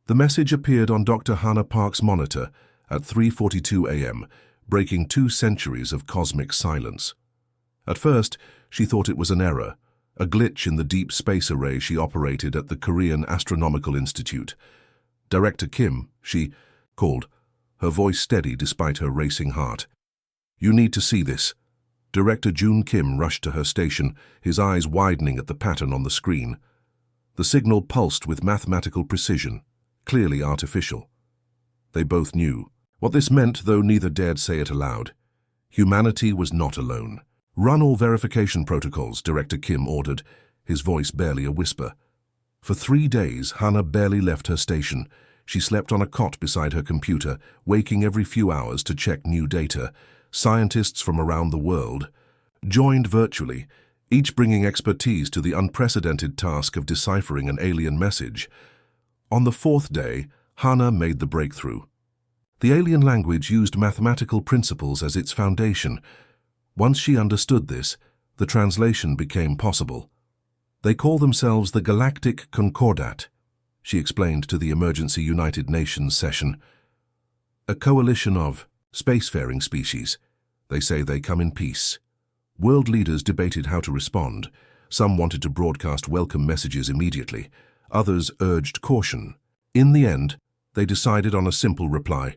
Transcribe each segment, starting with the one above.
The message appeared on Dr. Hannah Park's monitor at 3:42 a.m., breaking 2 centuries of cosmic silence. At first, she thought it was an error, a glitch in the deep space array she operated at the Korean Astronomical Institute. Director Kim, she called, her voice steady despite her racing heart. "You need to see this." Director Jun Kim rushed to her station, his eyes widening at the pattern on the screen. The signal pulsed with mathematical precision, clearly artificial. They both knew what this meant, though neither dared say it aloud. Humanity was not alone. "Run all verification protocols," Director Kim ordered, his voice barely a whisper. For 3 days, Hannah barely left her station. She slept on a cot beside her computer, waking every few hours to check new data. Scientists from around the world joined virtually, each bringing expertise to the unprecedented task of deciphering an alien message. On the 4th day, Hannah made the breakthrough. The alien language used mathematical principles as its foundation. Once she understood this, the translation became possible. "They call themselves the Galactic Concordat," she explained to the Emergency United Nations session. "A coalition of spacefaring species. They say they come in peace." World leaders debated how to respond. Some wanted to broadcast welcome messages immediately. Others urged caution. In the end, they decided on a simple reply: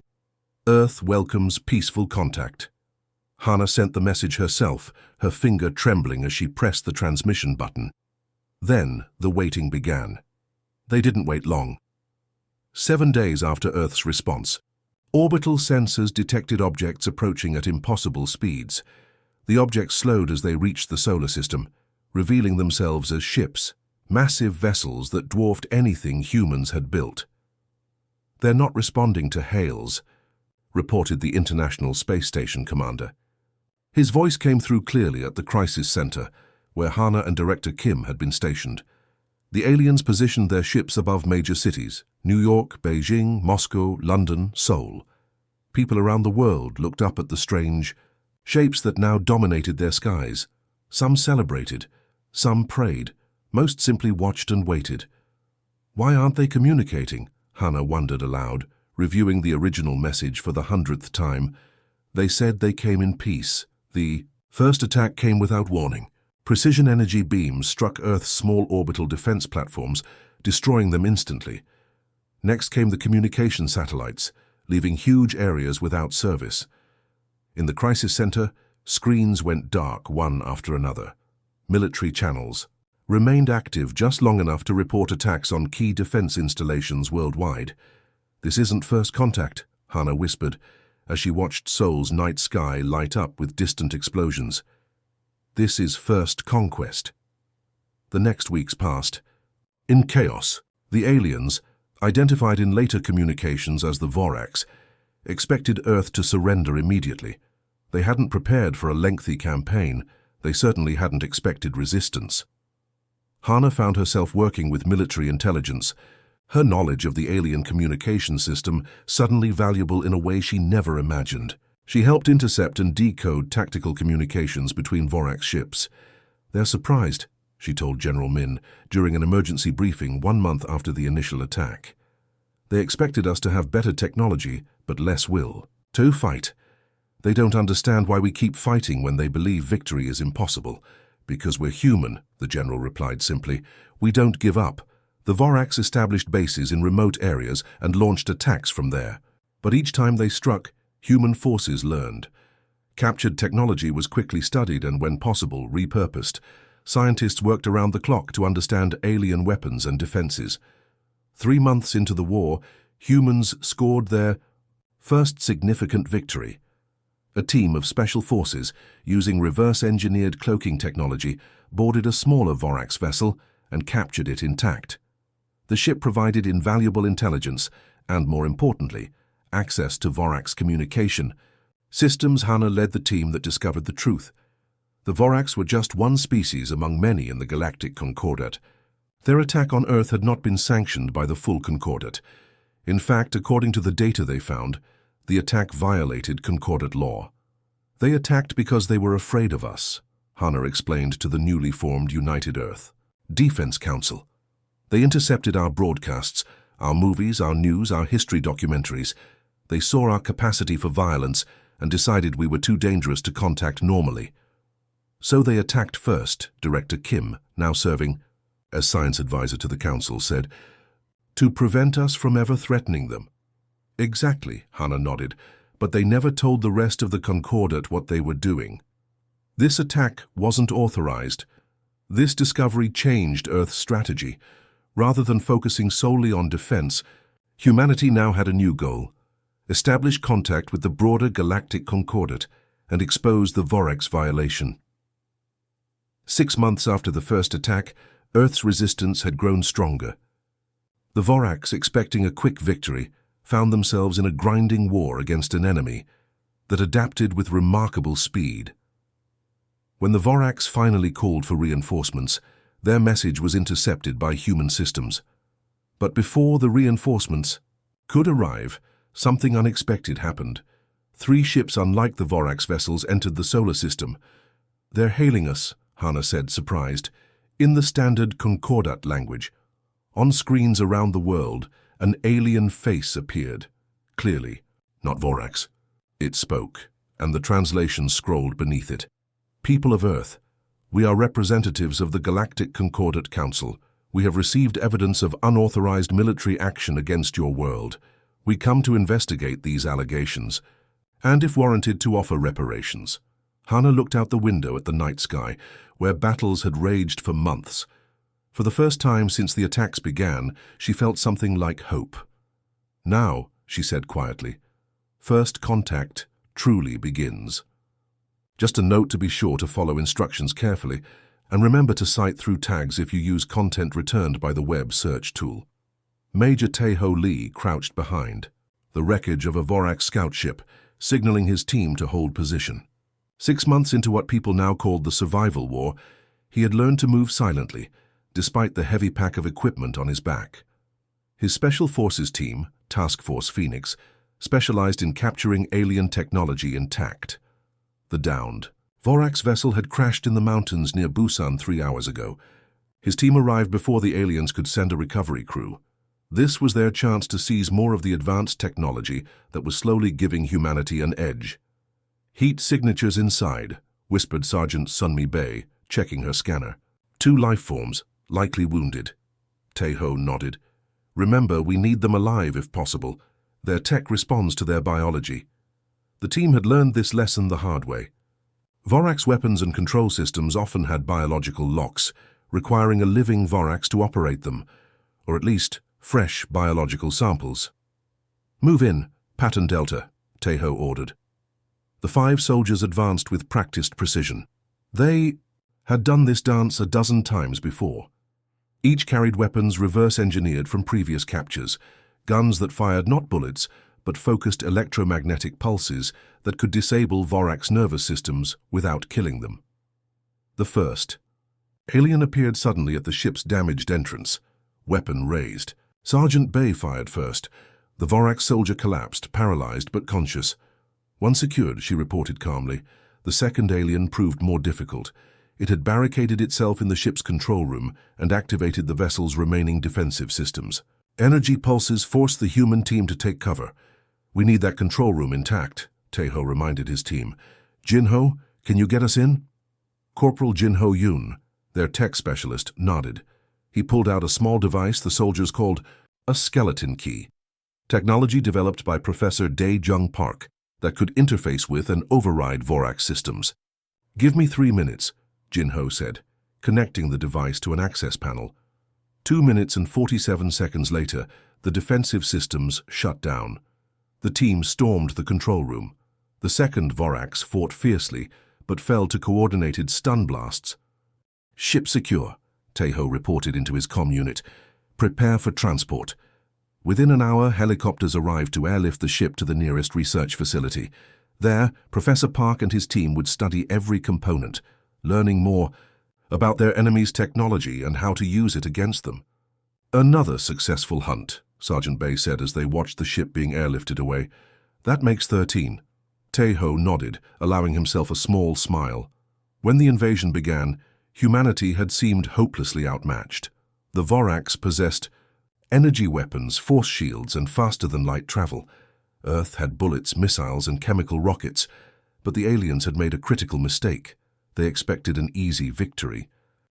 "Earth welcomes peaceful contact." Hannah sent the message herself, her finger trembling as she pressed the transmission button. Then the waiting began. They didn't wait long. 7 days after Earth's response, orbital sensors detected objects approaching at impossible speeds. The objects slowed as they reached the solar system, revealing themselves as ships, massive vessels that dwarfed anything humans had built. "They're not responding to hails," reported the International Space Station commander. His voice came through clearly at the crisis center, where Hannah and Director Kim had been stationed. The aliens positioned their ships above major cities: New York, Beijing, Moscow, London, Seoul. People around the world looked up at the strange shapes that now dominated their skies. Some celebrated, some prayed, most simply watched and waited. "Why aren't they communicating?" Hannah wondered aloud, reviewing the original message for the 100th time. They said they came in peace. The first attack came without warning. Precision energy beams struck Earth's small orbital defense platforms, destroying them instantly. Next came the communication satellites, leaving huge areas without service. In the crisis center, screens went dark one after another. Military channels remained active just long enough to report attacks on key defense installations worldwide. "This isn't first contact," Hannah whispered, as she watched Seoul's night sky light up with distant explosions. "This is first conquest." The next weeks passed. In chaos, the aliens, identified in later communications as the Vorax, expected Earth to surrender immediately. They hadn't prepared for a lengthy campaign. They certainly hadn't expected resistance. Hannah found herself working with military intelligence, her knowledge of the alien communication system suddenly valuable in a way she never imagined. She helped intercept and decode tactical communications between Vorax ships. "They're surprised," she told General Min during an emergency briefing 1 month after the initial attack. "They expected us to have better technology, but less will to fight. They don't understand why we keep fighting when they believe victory is impossible." "Because we're human," the general replied simply. "We don't give up." The Vorax established bases in remote areas and launched attacks from there. But each time they struck, human forces learned. Captured technology was quickly studied and, when possible, repurposed. Scientists worked around the clock to understand alien weapons and defenses. 3 months into the war, humans scored their first significant victory. A team of special forces, using reverse-engineered cloaking technology, boarded a smaller Vorax vessel and captured it intact. The ship provided invaluable intelligence and, more importantly, access to Vorax communication systems. Hannah led the team that discovered the truth. The Vorax were just one species among many in the Galactic Concordat. Their attack on Earth had not been sanctioned by the full Concordat. In fact, according to the data they found, the attack violated Concordat law. "They attacked because they were afraid of us," Hannah explained to the newly formed United Earth Defense Council. "They intercepted our broadcasts, our movies, our news, our history documentaries. They saw our capacity for violence and decided we were too dangerous to contact normally. So they attacked first, Director Kim, now serving as science advisor to the council, said, to prevent us from ever threatening them. Exactly, Hannah nodded, but they never told the rest of the Concordat what they were doing. This attack wasn't authorized. This discovery changed Earth's strategy. Rather than focusing solely on defense, humanity now had a new goal: establish contact with the broader Galactic Concordat and expose the Vorax violation. 6 months after the first attack, Earth's resistance had grown stronger. The Vorax, expecting a quick victory, found themselves in a grinding war against an enemy that adapted with remarkable speed. When the Vorax finally called for reinforcements, their message was intercepted by human systems. But before the reinforcements could arrive, something unexpected happened. 3 ships unlike the Vorax vessels entered the solar system. "They're hailing us," Hannah said, surprised, in the standard Concordat language. On screens around the world, an alien face appeared. Clearly, not Vorax. It spoke, and the translation scrolled beneath it. "People of Earth, we are representatives of the Galactic Concordat Council. We have received evidence of unauthorized military action against your world. We come to investigate these allegations, and if warranted, to offer reparations." Hannah looked out the window at the night sky, where battles had raged for months. For the first time since the attacks began, she felt something like hope. "Now," she said quietly, "first contact truly begins. Just a note to be sure to follow instructions carefully, and remember to cite through tags if you use content returned by the web search tool." Major Tae-Ho Lee crouched behind the wreckage of a Vorax scout ship, signaling his team to hold position. 6 months into what people now called the survival war, he had learned to move silently, despite the heavy pack of equipment on his back. His Special Forces team, Task Force Phoenix, specialized in capturing alien technology intact. The downed Vorax vessel had crashed in the mountains near Busan 3 hours ago. His team arrived before the aliens could send a recovery crew. This was their chance to seize more of the advanced technology that was slowly giving humanity an edge. "Heat signatures inside," whispered Sergeant Sunmi Bay, checking her scanner. 2 life forms, likely wounded." Tae-Ho nodded. "Remember, we need them alive if possible. Their tech responds to their biology." The team had learned this lesson the hard way. Vorax weapons and control systems often had biological locks, requiring a living Vorax to operate them, or at least fresh biological samples. "Move in, Pattern Delta," Tae-Ho ordered. The 5 soldiers advanced with practiced precision. They had done this dance a dozen times before. Each carried weapons reverse-engineered from previous captures, guns that fired not bullets, but focused electromagnetic pulses that could disable Vorax nervous systems without killing them. The first alien appeared suddenly at the ship's damaged entrance, weapon raised. Sergeant Bay fired first. The Vorax soldier collapsed, paralyzed but conscious. "One secured," she reported calmly. The second alien proved more difficult. It had barricaded itself in the ship's control room and activated the vessel's remaining defensive systems. Energy pulses forced the human team to take cover. "We need that control room intact," Tae-Ho reminded his team. "Jin-Ho, can you get us in?" Corporal Jin-Ho Yoon, their tech specialist, nodded. He pulled out a small device the soldiers called a skeleton key, technology developed by Professor Dae-Jung Park that could interface with and override Vorax systems. "Give me 3 minutes," Jin-Ho said, connecting the device to an access panel. 2 minutes and 47 seconds later, the defensive systems shut down. The team stormed the control room. The second Vorax fought fiercely, but fell to coordinated stun blasts. "Ship secure," Tae-Ho reported into his comm unit. "Prepare for transport." Within an hour, helicopters arrived to airlift the ship to the nearest research facility. There, Professor Park and his team would study every component, learning more about their enemy's technology and how to use it against them. "Another successful hunt," Sergeant Bay said as they watched the ship being airlifted away. "That makes 13. Tae-Ho nodded, allowing himself a small smile. When the invasion began, humanity had seemed hopelessly outmatched. The Vorax possessed Energy weapons, force shields, and faster-than-light travel. Earth had bullets, missiles, and chemical rockets, but the aliens had made a critical mistake. They expected an easy victory.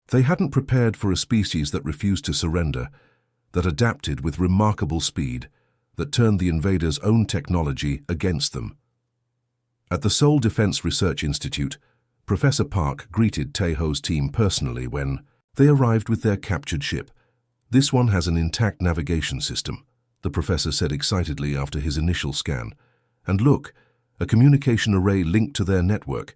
They hadn't prepared for a species that refused to surrender, that adapted with remarkable speed, that turned the invaders' own technology against them. At the Seoul Defense Research Institute, Professor Park greeted Taeho's team personally when they arrived with their captured ship. "This one has an intact navigation system," the professor said excitedly after his initial scan. "And look, a communication array linked to their network.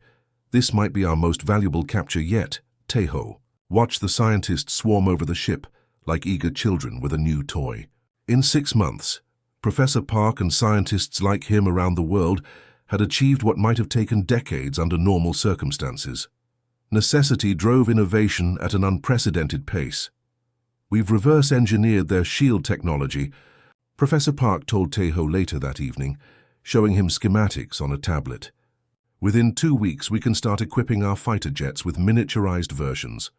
This might be our most valuable capture yet." Taeho watched the scientists swarm over the ship like eager children with a new toy. In 6 months, Professor Park and scientists like him around the world had achieved what might have taken decades under normal circumstances. Necessity drove innovation at an unprecedented pace. "We've reverse-engineered their shield technology," Professor Park told Taeho later that evening, showing him schematics on a tablet. "Within 2 weeks, we can start equipping our fighter jets with miniaturized versions.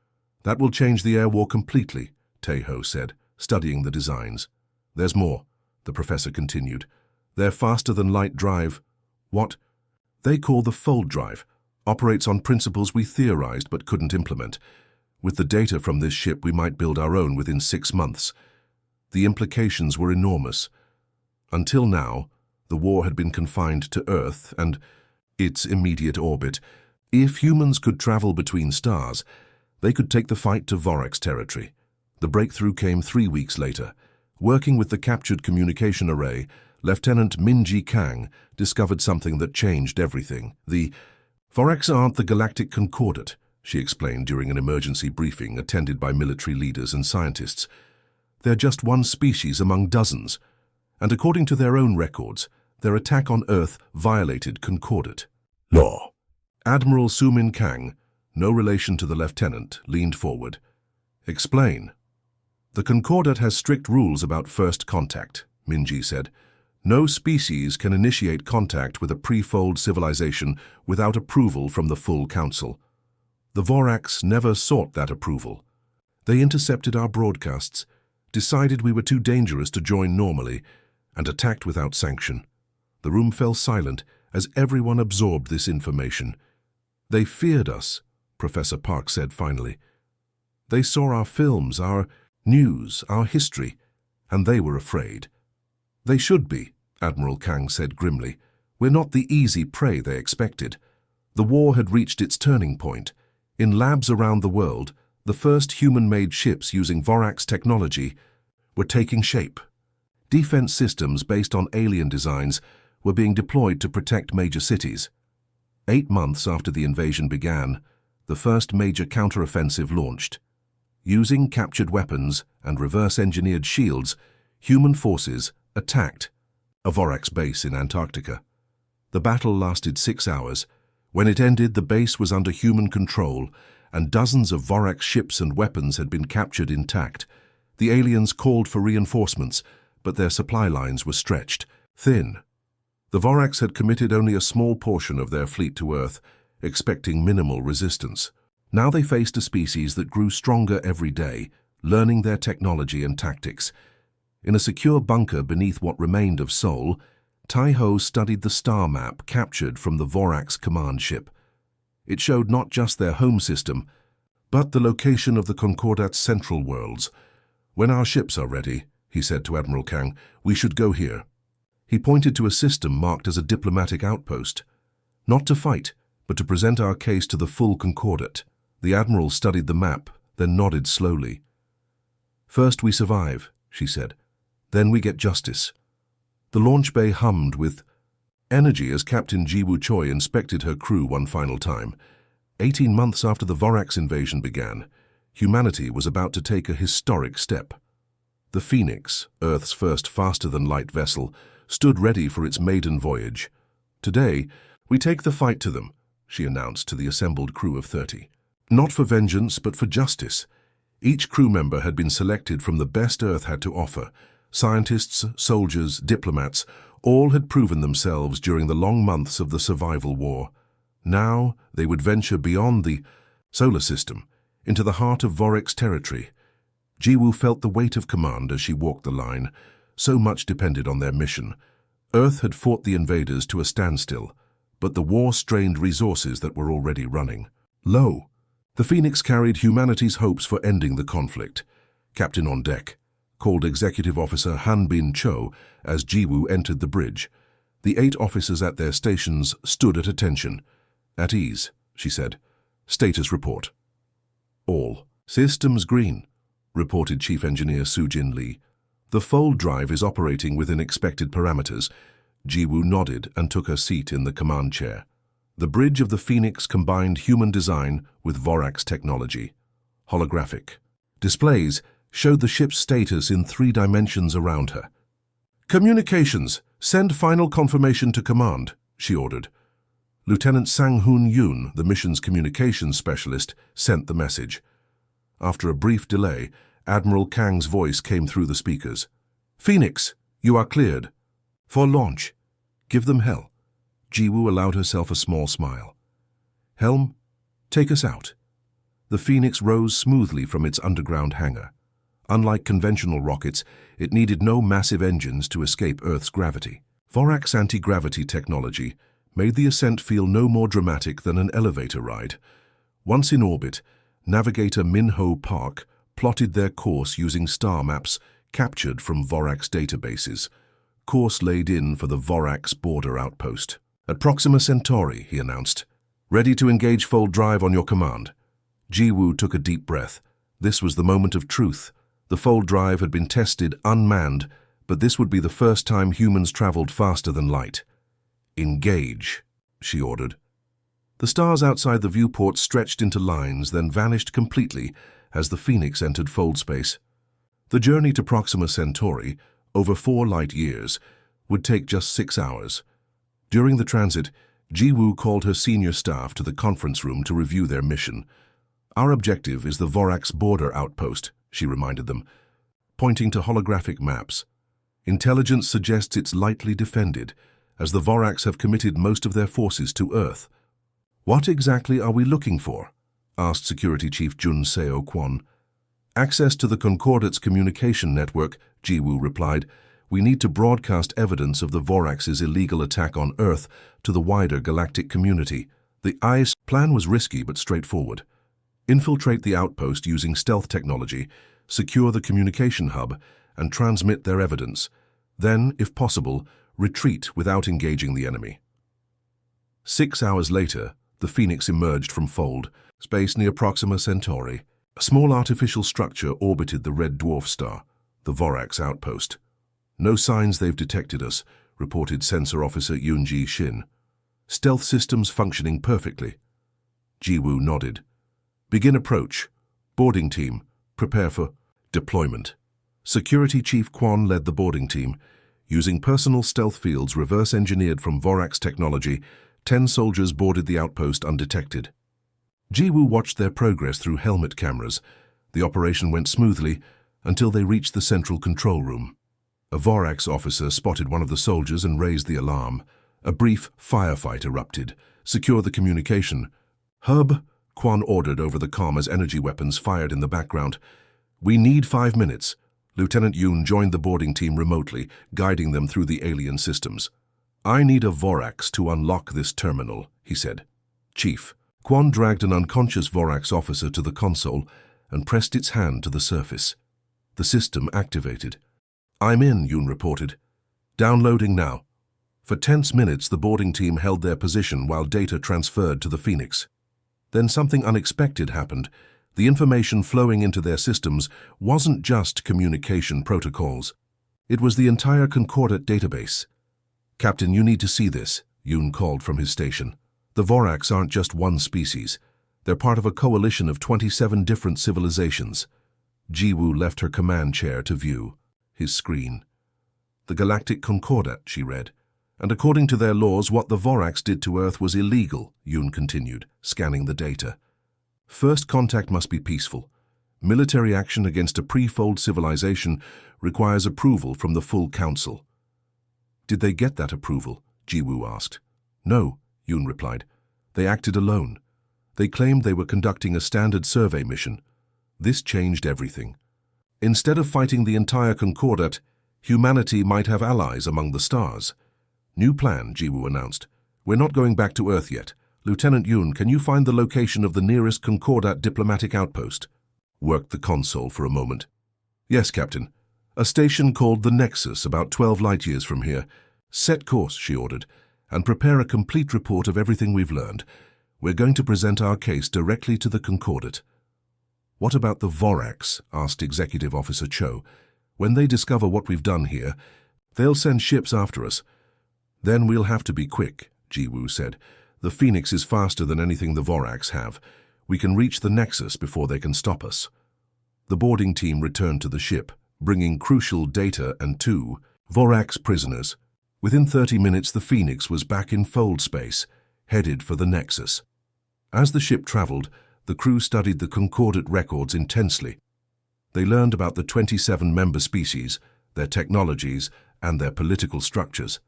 That will change the air war completely," Taeho said, studying the designs. "There's more," the professor continued. "Their faster-than-light drive, what they call the fold drive, operates on principles we theorized but couldn't implement. With the data from this ship, we might build our own within 6 months. The implications were enormous. Until now, the war had been confined to Earth and its immediate orbit. If humans could travel between stars, they could take the fight to Vorax territory. The breakthrough came 3 weeks later. Working with the captured communication array, Lieutenant Minji Kang discovered something that changed everything. The Vorax aren't the Galactic Concordat, she explained during an emergency briefing attended by military leaders and scientists. They're just one species among dozens, and according to their own records, their attack on Earth violated Concordat law. Admiral Sumin Kang, no relation to the lieutenant, leaned forward. "Explain." "The Concordat has strict rules about first contact," Minji said. "No species can initiate contact with a pre-fold civilization without approval from the full council. The Vorax never sought that approval. They intercepted our broadcasts, decided we were too dangerous to join normally, and attacked without sanction. The room fell silent as everyone absorbed this information. They feared us," Professor Park said finally. "They saw our films, our news, our history, and they were afraid." "They should be," Admiral Kang said grimly. "We're not the easy prey they expected." The war had reached its turning point. In labs around the world, the first human-made ships using Vorax technology were taking shape. Defense systems based on alien designs were being deployed to protect major cities. 8 months after the invasion began, the first major counteroffensive launched. Using captured weapons and reverse-engineered shields, human forces attacked a Vorax base in Antarctica. The battle lasted 6 hours. When it ended, the base was under human control, and dozens of Vorax ships and weapons had been captured intact. The aliens called for reinforcements, but their supply lines were stretched thin. The Vorax had committed only a small portion of their fleet to Earth, expecting minimal resistance. Now they faced a species that grew stronger every day, learning their technology and tactics. In a secure bunker beneath what remained of Seoul, Taeho studied the star map captured from the Vorax command ship. It showed not just their home system, but the location of the Concordat's central worlds. "When our ships are ready," he said to Admiral Kang, "we should go here." He pointed to a system marked as a diplomatic outpost. "Not to fight, but to present our case to the full Concordat." The Admiral studied the map, then nodded slowly. "First we survive," she said. "Then we get justice." The launch bay hummed with energy as Captain Jiwoo Choi inspected her crew one final time. 18 months after the Vorax invasion began, humanity was about to take a historic step. The Phoenix, Earth's first faster-than-light vessel, stood ready for its maiden voyage. "Today, we take the fight to them," she announced to the assembled crew of 30. "Not for vengeance, but for justice." Each crew member had been selected from the best Earth had to offer. Scientists, soldiers, diplomats, all had proven themselves during the long months of the survival war. Now they would venture beyond the solar system, into the heart of Vorax territory. Jiwoo felt the weight of command as she walked the line. So much depended on their mission. Earth had fought the invaders to a standstill, but the war strained resources that were already running low. The Phoenix carried humanity's hopes for ending the conflict. Captain on deck called Executive Officer Han Bin Cho as Jiwoo entered the bridge. The 8 officers at their stations stood at attention. "At ease," she said. "Status report." "All systems green," reported Chief Engineer Soo-Jin Lee. "The fold drive is operating within expected parameters." Jiwoo nodded and took her seat in the command chair. The bridge of the Phoenix combined human design with Vorax technology. Holographic displays showed the ship's status in 3 dimensions around her. "Communications, send final confirmation to command," she ordered. Lieutenant Sang-Hoon Yoon, the mission's communications specialist, sent the message. After a brief delay, Admiral Kang's voice came through the speakers. "Phoenix, you are cleared. For launch. Give them hell." Jiwoo allowed herself a small smile. "Helm, take us out." The Phoenix rose smoothly from its underground hangar. Unlike conventional rockets, it needed no massive engines to escape Earth's gravity. Vorax anti-gravity technology made the ascent feel no more dramatic than an elevator ride. Once in orbit, navigator Min-ho Park plotted their course using star maps captured from Vorax databases. Course laid in for the Vorax border outpost. "At Proxima Centauri," he announced. "Ready to engage fold drive on your command." Jiwoo took a deep breath. This was the moment of truth. The fold drive had been tested unmanned, but this would be the first time humans traveled faster than light. "Engage," she ordered. The stars outside the viewport stretched into lines, then vanished completely as the Phoenix entered fold space. The journey to Proxima Centauri, over 4 light years, would take just 6 hours. During the transit, Jiwoo called her senior staff to the conference room to review their mission. "Our objective is the Vorax border outpost," she reminded them, pointing to holographic maps. "Intelligence suggests it's lightly defended, as the Vorax have committed most of their forces to Earth." "What exactly are we looking for?" asked Security Chief Jun Seo Kwon. "Access to the Concordate's communication network," Jiwoo replied. "We need to broadcast evidence of the Vorax's illegal attack on Earth to the wider galactic community." The ICE plan was risky but straightforward. Infiltrate the outpost using stealth technology, secure the communication hub, and transmit their evidence. Then, if possible, retreat without engaging the enemy. 6 hours later, the Phoenix emerged from fold space near Proxima Centauri. A small artificial structure orbited the red dwarf star, the Vorax outpost. "No signs they've detected us," reported Sensor Officer Yoon-ji Shin. "Stealth systems functioning perfectly." Jiwoo nodded. "Begin approach. Boarding team, prepare for deployment." Security Chief Kwon led the boarding team. Using personal stealth fields reverse-engineered from Vorax technology, 10 soldiers boarded the outpost undetected. Jiwoo watched their progress through helmet cameras. The operation went smoothly until they reached the central control room. A Vorax officer spotted one of the soldiers and raised the alarm. A brief firefight erupted. "Secure the communication." "Hub," Kwon ordered over the comm as energy weapons fired in the background. "We need 5 minutes." Lieutenant Yoon joined the boarding team remotely, guiding them through the alien systems. "I need a Vorax to unlock this terminal," he said. "Chief." Kwon dragged an unconscious Vorax officer to the console and pressed its hand to the surface. The system activated. "I'm in," Yoon reported. "Downloading now." For tense minutes, the boarding team held their position while data transferred to the Phoenix. Then something unexpected happened. The information flowing into their systems wasn't just communication protocols. It was the entire Concordate database. "Captain, you need to see this," Yoon called from his station. "The Vorax aren't just one species. They're part of a coalition of 27 different civilizations." Jiwoo left her command chair to view his screen. "The Galactic Concordate," she read. "And according to their laws, what the Vorax did to Earth was illegal," Yoon continued, scanning the data. "First contact must be peaceful. Military action against a pre-fold civilization requires approval from the full council." "Did they get that approval?" Jiwoo asked. "No," Yoon replied. "They acted alone. They claimed they were conducting a standard survey mission. This changed everything. Instead of fighting the entire Concordat, humanity might have allies among the stars. New plan, Jiwoo announced. We're not going back to Earth yet. Lieutenant Yoon, can you find the location of the nearest Concordat diplomatic outpost? Worked the console for a moment. Yes, Captain. A station called the Nexus, about 12 light-years from here. Set course, she ordered, and prepare a complete report of everything we've learned. We're going to present our case directly to the Concordat. What about the Vorax? Asked Executive Officer Cho. When they discover what we've done here, they'll send ships after us. Then we'll have to be quick, Jiwoo said. The Phoenix is faster than anything the Vorax have. We can reach the Nexus before they can stop us. The boarding team returned to the ship, bringing crucial data and 2 Vorax prisoners. Within 30 minutes, the Phoenix was back in fold space, headed for the Nexus. As the ship traveled, the crew studied the Concordat records intensely. They learned about the 27 member species, their technologies, and their political structures.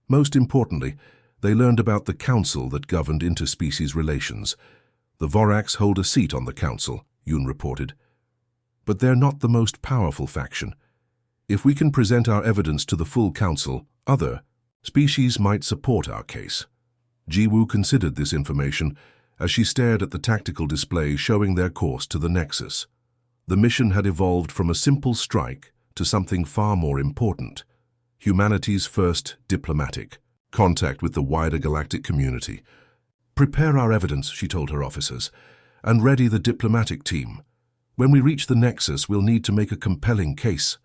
Most importantly, they learned about the council that governed interspecies relations. The Vorax hold a seat on the council, Yoon reported. But they're not the most powerful faction. If we can present our evidence to the full council, other species might support our case. Jiwoo considered this information as she stared at the tactical display showing their course to the Nexus. The mission had evolved from a simple strike to something far more important. Humanity's first diplomatic contact with the wider galactic community. Prepare our evidence, she told her officers, and ready the diplomatic team. When we reach the Nexus, we'll need to make a compelling case.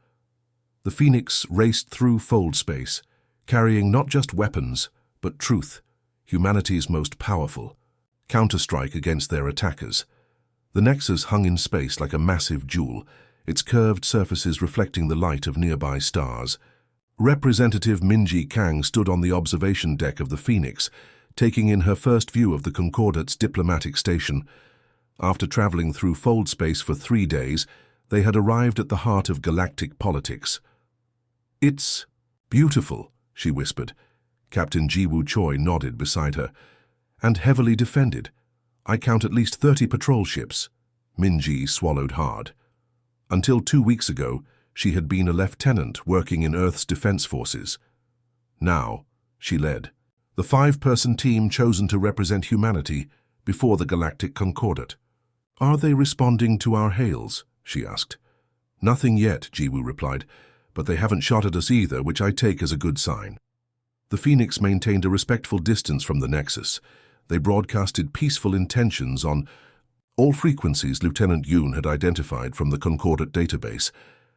The Phoenix raced through fold space, carrying not just weapons, but truth, humanity's most powerful counterstrike against their attackers. The Nexus hung in space like a massive jewel, its curved surfaces reflecting the light of nearby stars. Representative Minji Kang stood on the observation deck of the Phoenix, taking in her first view of the Concordat's diplomatic station. After traveling through fold space for 3 days, they had arrived at the heart of galactic politics. "It's beautiful," she whispered. Captain Jiwoo Choi nodded beside her. "And heavily defended. I count at least 30 patrol ships." Minji swallowed hard. Until 2 weeks ago, she had been a lieutenant working in Earth's defense forces. Now, she led the 5-person team chosen to represent humanity before the Galactic Concordat. "Are they responding to our hails?" she asked. "Nothing yet," Jiwoo replied, "but they haven't shot at us either, which I take as a good sign." The Phoenix maintained a respectful distance from the Nexus. They broadcasted peaceful intentions on all frequencies Lieutenant Yoon had identified from the Concordat database.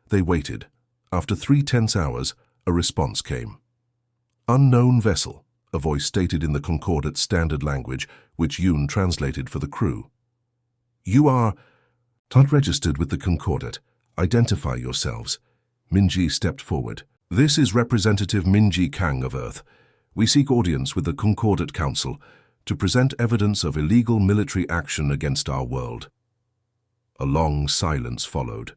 They waited. After 3 tense hours, a response came. "Unknown vessel," a voice stated in the Concordat standard language, which Yoon translated for the crew. "You are not registered with the Concordat. Identify yourselves." Minji stepped forward. "This is Representative Minji Kang of Earth. We seek audience with the Concordat Council to present evidence of illegal military action against our world." A long silence followed.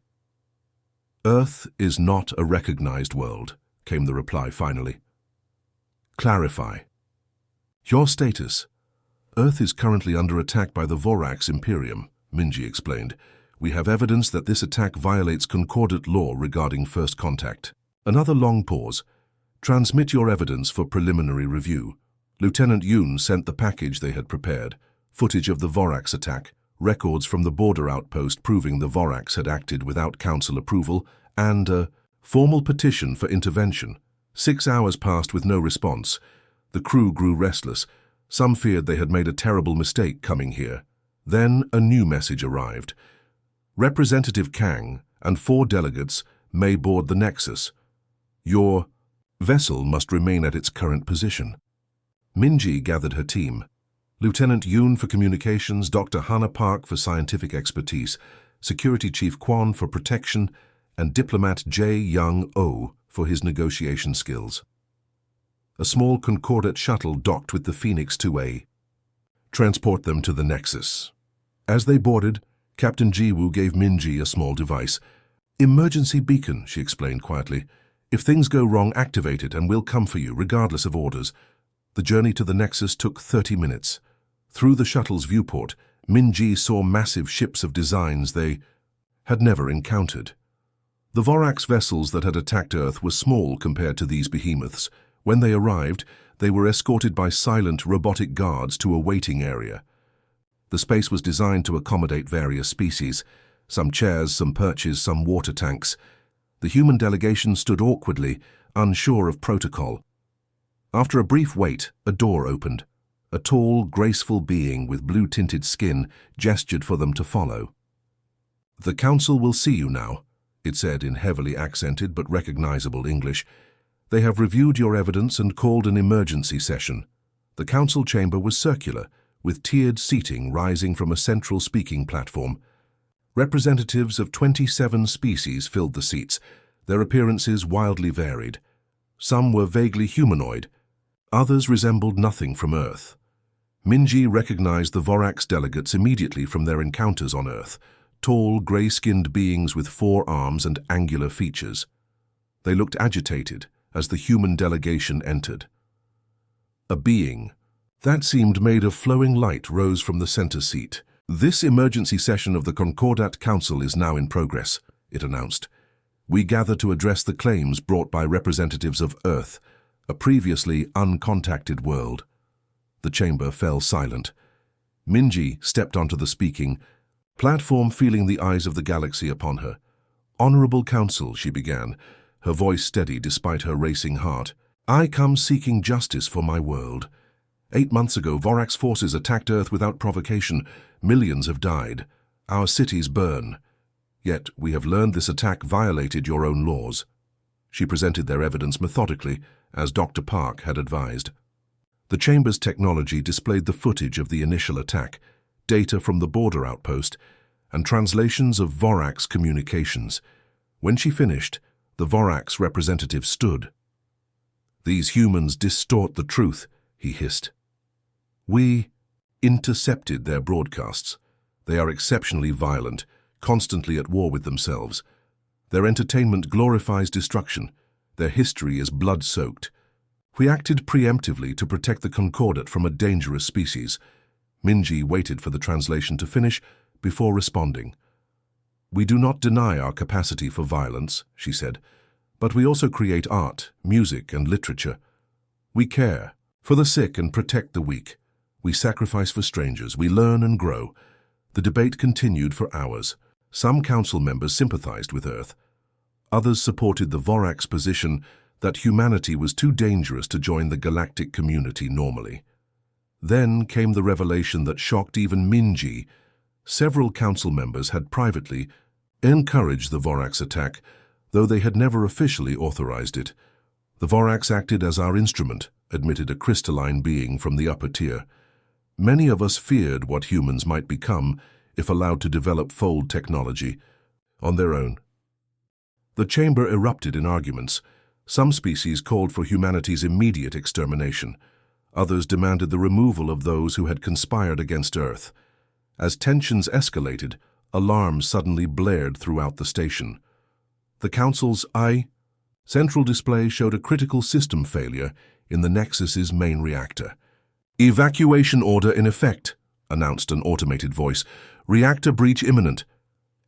"Earth is not a recognized world," came the reply finally. "Clarify." "Your status." "Earth is currently under attack by the Vorax Imperium," Minji explained. "We have evidence that this attack violates Concordat law regarding first contact." Another long pause. "Transmit your evidence for preliminary review." Lieutenant Yoon sent the package they had prepared, footage of the Vorax attack, records from the border outpost proving the Vorax had acted without council approval, and a formal petition for intervention. 6 hours passed with no response. The crew grew restless. Some feared they had made a terrible mistake coming here. Then a new message arrived. Representative Kang and 4 delegates may board the Nexus. Your vessel must remain at its current position. Minji gathered her team. Lieutenant Yoon for communications, Dr. Hana Park for scientific expertise, Security Chief Kwon for protection, and Diplomat Jae Young-oh for his negotiation skills. A small Concordat shuttle docked with the Phoenix 2A. "Transport them to the Nexus." As they boarded, Captain Jiwoo gave Minji a small device. "Emergency beacon," she explained quietly. "If things go wrong, activate it and we'll come for you, regardless of orders." The journey to the Nexus took 30 minutes. Through the shuttle's viewport, Minji saw massive ships of designs they had never encountered. The Vorax vessels that had attacked Earth were small compared to these behemoths. When they arrived, they were escorted by silent robotic guards to a waiting area. The space was designed to accommodate various species, some chairs, some perches, some water tanks. The human delegation stood awkwardly, unsure of protocol. After a brief wait, a door opened. A tall, graceful being with blue-tinted skin gestured for them to follow. "The Council will see you now," it said in heavily accented but recognizable English. "They have reviewed your evidence and called an emergency session." The Council chamber was circular, with tiered seating rising from a central speaking platform. Representatives of 27 species filled the seats, their appearances wildly varied. Some were vaguely humanoid, others resembled nothing from Earth. Minji recognized the Vorax delegates immediately from their encounters on Earth, tall, gray-skinned beings with 4 arms and angular features. They looked agitated as the human delegation entered. A being that seemed made of flowing light rose from the center seat. "This emergency session of the Concordat Council is now in progress," it announced. "We gather to address the claims brought by representatives of Earth, a previously uncontacted world." The chamber fell silent. Minji stepped onto the speaking platform, feeling the eyes of the galaxy upon her. "Honorable Council," she began, her voice steady despite her racing heart. "I come seeking justice for my world. 8 months ago, Vorax forces attacked Earth without provocation. Millions have died. Our cities burn. Yet we have learned this attack violated your own laws." She presented their evidence methodically, as Dr. Park had advised. The chamber's technology displayed the footage of the initial attack, data from the border outpost, and translations of Vorax communications. When she finished, the Vorax representative stood. "These humans distort the truth," he hissed. "We intercepted their broadcasts. They are exceptionally violent, constantly at war with themselves. Their entertainment glorifies destruction. Their history is blood-soaked. We acted preemptively to protect the Concordat from a dangerous species." Minji waited for the translation to finish before responding. "We do not deny our capacity for violence," she said, "but we also create art, music, and literature. We care for the sick and protect the weak. We sacrifice for strangers. We learn and grow." The debate continued for hours. Some council members sympathized with Earth. Others supported the Vorax position that humanity was too dangerous to join the galactic community normally. Then came the revelation that shocked even Minji. Several council members had privately encouraged the Vorax attack, though they had never officially authorized it. "The Vorax acted as our instrument," admitted a crystalline being from the upper tier. "Many of us feared what humans might become if allowed to develop fold technology on their own." The chamber erupted in arguments. Some species called for humanity's immediate extermination. Others demanded the removal of those who had conspired against Earth. As tensions escalated, alarms suddenly blared throughout the station. The Council's central display showed a critical system failure in the Nexus's main reactor. "Evacuation order in effect," announced an automated voice. "Reactor breach imminent.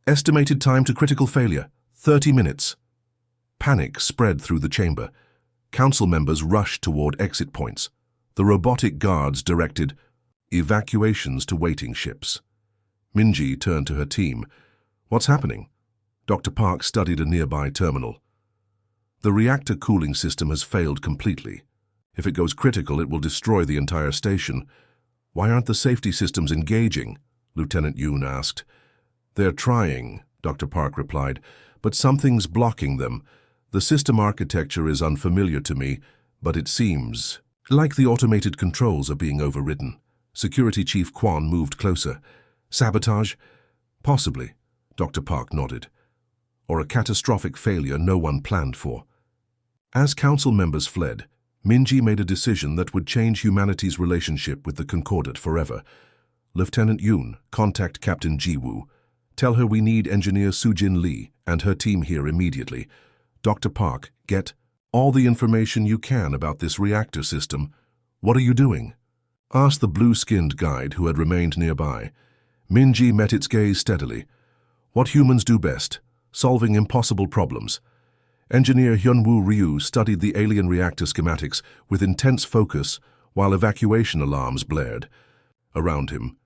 Estimated time to critical failure, 30 minutes. Panic spread through the chamber. Council members rushed toward exit points. The robotic guards directed evacuations to waiting ships. Minji turned to her team. "What's happening?" Dr. Park studied a nearby terminal. "The reactor cooling system has failed completely. If it goes critical, it will destroy the entire station." "Why aren't the safety systems engaging?" Lieutenant Yoon asked. "They're trying," Dr. Park replied, "but something's blocking them. The system architecture is unfamiliar to me, but it seems like the automated controls are being overridden." Security Chief Quan moved closer. "Sabotage?" "Possibly," Dr. Park nodded. "Or a catastrophic failure no one planned for." As council members fled, Minji made a decision that would change humanity's relationship with the Concordat forever. "Lieutenant Yoon, contact Captain Jiwoo. Tell her we need engineer Sujin Lee and her team here immediately. Dr. Park, get all the information you can about this reactor system." "What are you doing?" asked the blue-skinned guide who had remained nearby. Minji met its gaze steadily. "What humans do best: solving impossible problems. Engineer Hyunwoo Ryu studied the alien reactor schematics with intense focus while evacuation alarms blared. Around him,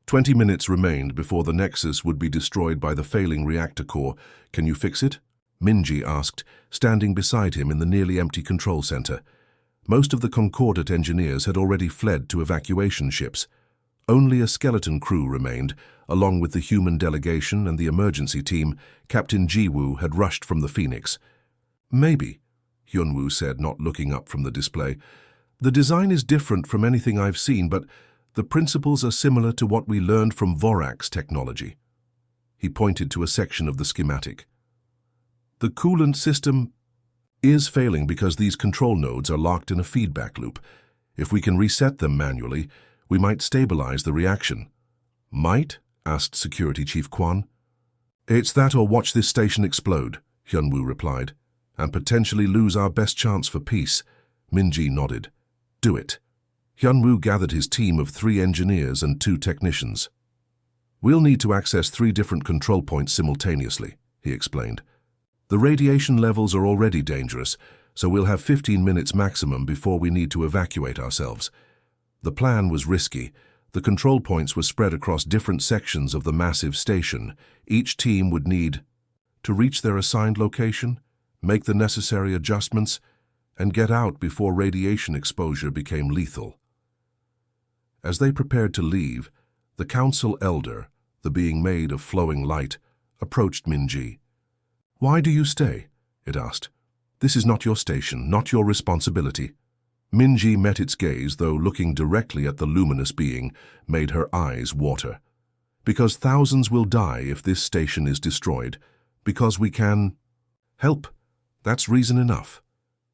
20 minutes remained before the Nexus would be destroyed by the failing reactor core. "Can you fix it?" Minji asked, standing beside him in the nearly empty control center. Most of the Concordate engineers had already fled to evacuation ships. Only a skeleton crew remained, along with the human delegation and the emergency team. Captain Jiwoo had rushed from the Phoenix. "Maybe," Hyunwoo said, not looking up from the display. "The design is different from anything I've seen, but the principles are similar to what we learned from Vorax technology." He pointed to a section of the schematic. "The coolant system is failing because these control nodes are locked in a feedback loop. If we can reset them manually, we might stabilize the reaction." "Might?" asked Security Chief Kwan. "It's that or watch this station explode," Hyunwoo replied, "and potentially lose our best chance for peace." Minji nodded. "Do it." Hyunwoo gathered his team of 3 engineers and 2 technicians. "We'll need to access 3 different control points simultaneously," he explained. "The radiation levels are already dangerous, so we'll have 15 minutes maximum before we need to evacuate ourselves." The plan was risky. The control points were spread across different sections of the massive station. Each team would need to reach their assigned location, make the necessary adjustments, and get out before radiation exposure became lethal. As they prepared to leave, the council elder, the being made of flowing light, approached Minji. "Why do you stay?" it asked. "This is not your station, not your responsibility." Minji met its gaze, though looking directly at the luminous being made her eyes water. "Because thousands will die if this station is destroyed. Because we can help. That's reason enough."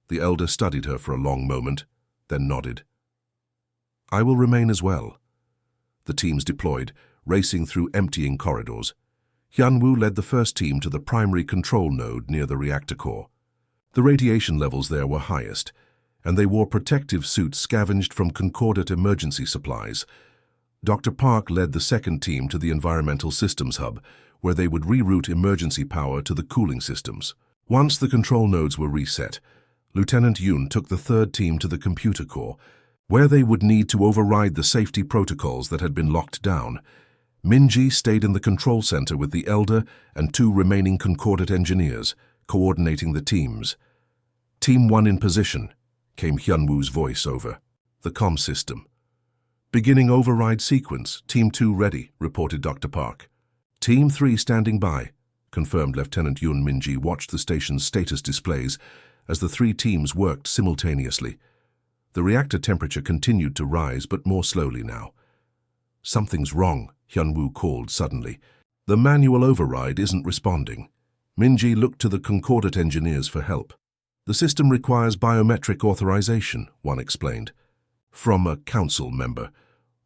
The elder studied her for a long moment, then nodded. "I will remain as well." The teams deployed, racing through emptying corridors. Hyunwoo led the first team to the primary control node near the reactor core. The radiation levels there were highest, and they wore protective suits scavenged from Concordate emergency supplies. Dr. Park led the second team to the environmental systems hub, where they would reroute emergency power to the cooling systems. Once the control nodes were reset, Lieutenant Yoon took the third team to the computer core, where they would need to override the safety protocols that had been locked down. Minji stayed in the control center with the elder and 2 remaining Concordate engineers, coordinating the teams. "Team 1 in position," came Hyunwoo's voice over the comm system. "Beginning override sequence. Team 2 ready," reported Dr. Park. "Team 3 standing by," confirmed Lieutenant Yoon. Minji watched the station's status displays as the 3 teams worked simultaneously. The reactor temperature continued to rise, but more slowly now. "Something's wrong," Hyunwoo called suddenly. "The manual override isn't responding." Minji looked to the Concordate engineers for help. "The system requires biometric authorization," one explained. From a council member.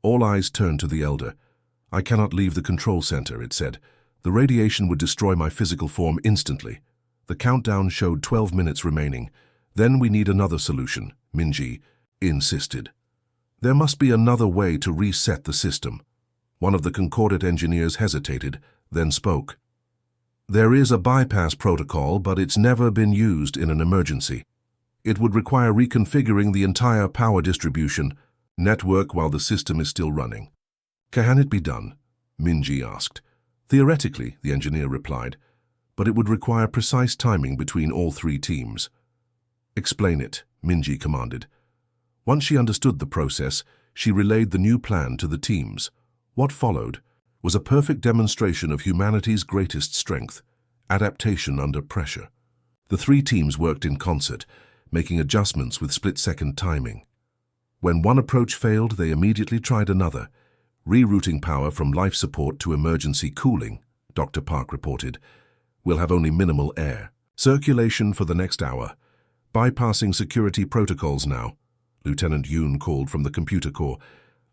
All eyes turned to the elder. "I cannot leave the control center," it said. "The radiation would destroy my physical form instantly." The countdown showed 12 minutes remaining. "Then we need another solution," Minji insisted. "There must be another way to reset the system." One of the Concordate engineers hesitated, then spoke. "There is a bypass protocol, but it's never been used in an emergency. It would require reconfiguring the entire power distribution network while the system is still running." "Can it be done?" Minji asked. "Theoretically," the engineer replied, "but it would require precise timing between all 3 teams." "Explain it," Minji commanded. Once she understood the process, she relayed the new plan to the teams. What followed was a perfect demonstration of humanity's greatest strength, adaptation under pressure. The 3 teams worked in concert, making adjustments with split-second timing. When one approach failed, they immediately tried another, rerouting power from life support to emergency cooling, Dr. Park reported. "We'll have only minimal air circulation for the next hour. Bypassing security protocols now," Lieutenant Yoon called from the computer core.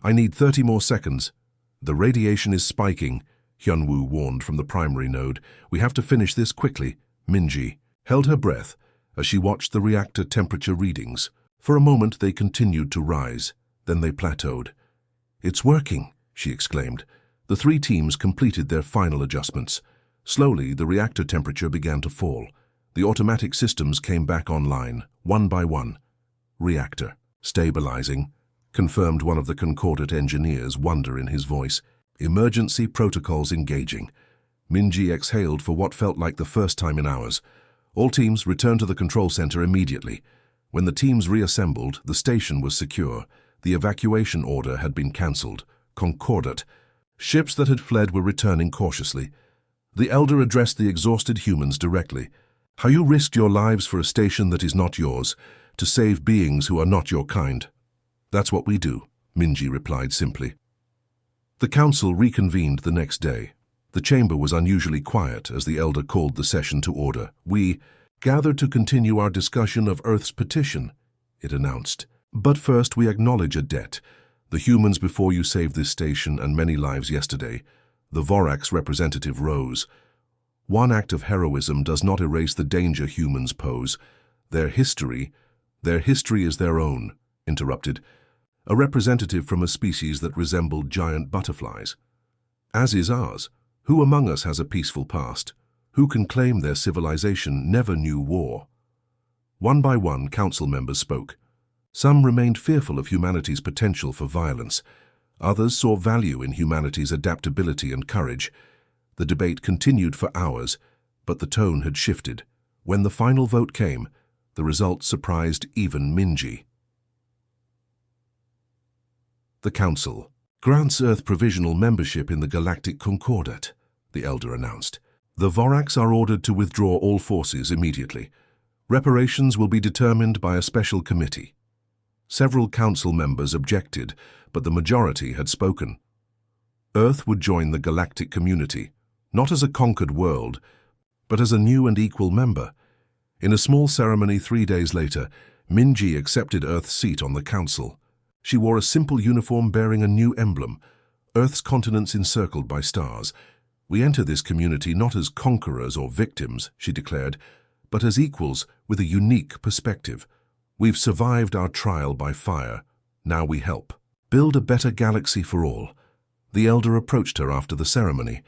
"I need 30 more seconds." "The radiation is spiking," Hyunwoo warned from the primary node. "We have to finish this quickly." Minji held her breath as she watched the reactor temperature readings. For a moment they continued to rise, then they plateaued. "It's working," she exclaimed. The 3 teams completed their final adjustments. Slowly, the reactor temperature began to fall. The automatic systems came back online, one by one. "Reactor stabilizing," confirmed one of the Concordate engineers, wonder in his voice. "Emergency protocols engaging." Minji exhaled for what felt like the first time in hours. All teams returned to the control center immediately. When the teams reassembled, the station was secure. The evacuation order had been cancelled. Concordate. Ships that had fled were returning cautiously. The Elder addressed the exhausted humans directly. "How you risked your lives for a station that is not yours, to save beings who are not your kind." "That's what we do," Minji replied simply. The council reconvened the next day. The chamber was unusually quiet as the Elder called the session to order. "We gathered to continue our discussion of Earth's petition," it announced. "But first we acknowledge a debt. The humans before you saved this station and many lives yesterday." The Vorax representative rose. "One act of heroism does not erase the danger humans pose. Their history is their own," interrupted a representative from a species that resembled giant butterflies. "As is ours. Who among us has a peaceful past? Who can claim their civilization never knew war?" One by one, council members spoke. Some remained fearful of humanity's potential for violence. Others saw value in humanity's adaptability and courage. The debate continued for hours, but the tone had shifted. When the final vote came, the result surprised even Minji. The Council grants Earth provisional membership in the Galactic Concordate, the Elder announced. The Vorax are ordered to withdraw all forces immediately. Reparations will be determined by a special committee. Several council members objected, but the majority had spoken. Earth would join the galactic community, not as a conquered world, but as a new and equal member. In a small ceremony 3 days later, Minji accepted Earth's seat on the council. She wore a simple uniform bearing a new emblem, Earth's continents encircled by stars. "We enter this community not as conquerors or victims," she declared, "but as equals with a unique perspective. We've survived our trial by fire. Now we help build a better galaxy for all." The Elder approached her after the ceremony.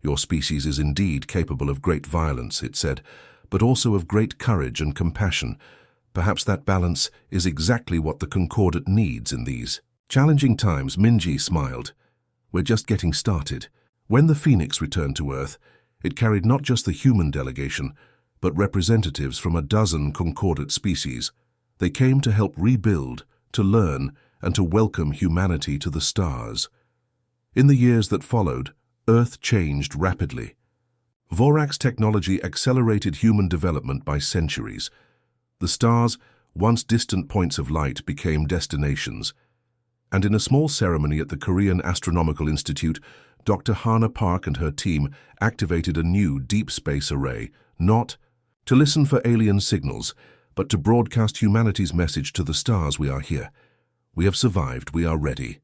"Your species is indeed capable of great violence," it said, "but also of great courage and compassion. Perhaps that balance is exactly what the Concordate needs in these challenging times." Minji smiled. "We're just getting started." When the Phoenix returned to Earth, it carried not just the human delegation, but representatives from a dozen Concordate species. They came to help rebuild, to learn, and to welcome humanity to the stars. In the years that followed, Earth changed rapidly. Vorax technology accelerated human development by centuries. The stars, once distant points of light, became destinations. And in a small ceremony at the Korean Astronomical Institute, Dr. Hana Park and her team activated a new deep space array, not to listen for alien signals, but to broadcast humanity's message to the stars: "We are here. We have survived. We are ready."